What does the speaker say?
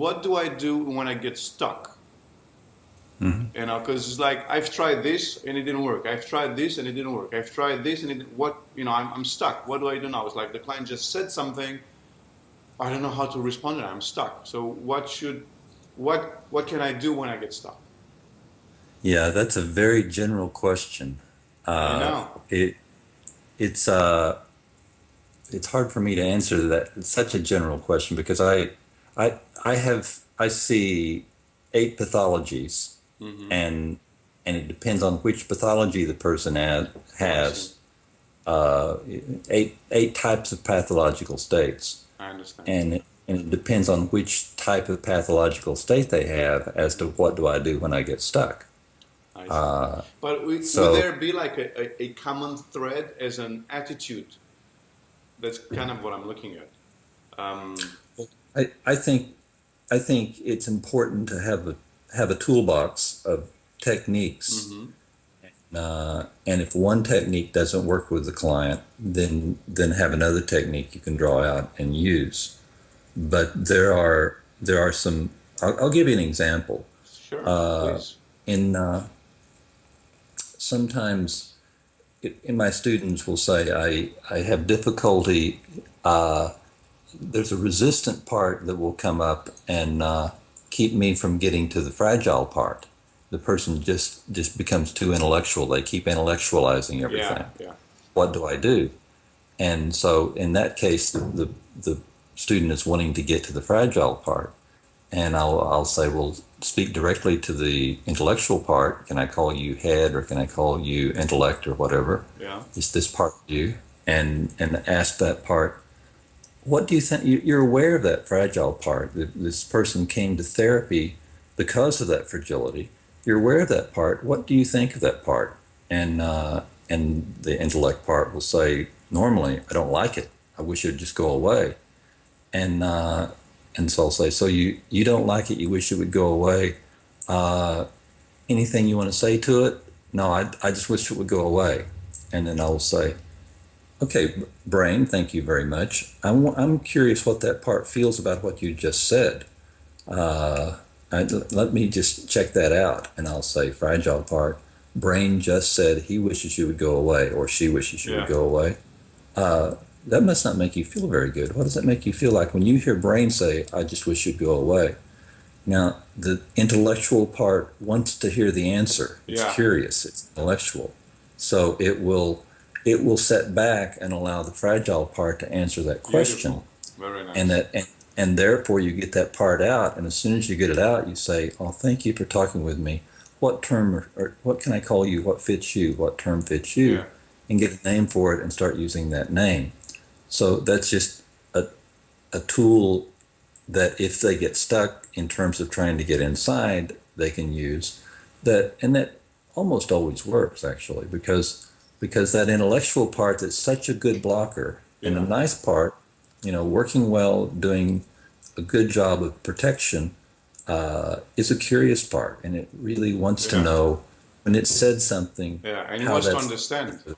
what do I do when I get stuck? Mm-hmm. You know, because it's like I've tried this and it didn't work. I've tried this and it didn't work. I've tried this and I'm stuck. What do I do now? It's like the client just said something. I don't know how to respond to it. I'm stuck. So what can I do when I get stuck? Yeah, that's a very general question. I Uh, know. it it's it's hard for me to answer that. It's such a general question because I see 8 pathologies, Mm-hmm. and it depends on which pathology the person I see. has. Uh, eight types of pathological states, I understand. and it depends on which type of pathological state they have as to what do I do when I get stuck. I see. Uh, But would so there be like a common thread as an attitude? That's kind of what I'm looking at. Um, I, I think I think it's important to have a toolbox of techniques. mm-hmm. And if one technique doesn't work with the client, then have another technique you can draw out and use. But there are some. I'll give you an example. Sure, Uh, please. in Sometimes in my students will say I have difficulty. There's a resistant part that will come up and keep me from getting to the fragile part. The person just becomes too intellectual. They keep intellectualizing Yeah, everything. yeah. What do I do? And so in that case, the student is wanting to get to the fragile part. And I'll say, well, speak directly to the intellectual part. Can I call you head, or can I call you intellect, or whatever? Yeah. Is this part of you? And ask that part, what do you think? You're aware of that fragile part. This person came to therapy because of that fragility. You're aware of that part. What do you think of that part? And the intellect part will say, normally, I don't like it. I wish it would just go away. And so I'll say, so you don't like it. You wish it would go away. Uh, Anything you want to say to it? No, I just wish it would go away. And then I'll say, okay, brain, thank you very much. I'm curious what that part feels about what you just said. Uh, Let me just check that out. And I'll say, fragile part, brain just said he wishes you would go away, or she wishes you would Yeah. go away. That must not make you feel very good. What does that make you feel like when you hear brain say, I just wish you'd go away? Now, the intellectual part wants to hear the answer. It's Yeah. curious. It's intellectual. So it will set back and allow the fragile part to answer that question. Beautiful. Very And nice. and therefore you get that part out. And as soon as you get it out, you say, oh, thank you for talking with me. What term or what can I call you? What fits you? What term fits you? Yeah. And get a name for it and start using that name. So that's just a tool that if they get stuck in terms of trying to get inside, they can use that. And that almost always works, actually, because that intellectual part that's such a good blocker, and a Yeah. nice part, working well, doing a good job of protection, is a curious part. And it really wants to Yeah. know when it said something, Yeah. And he how wants to that's understand.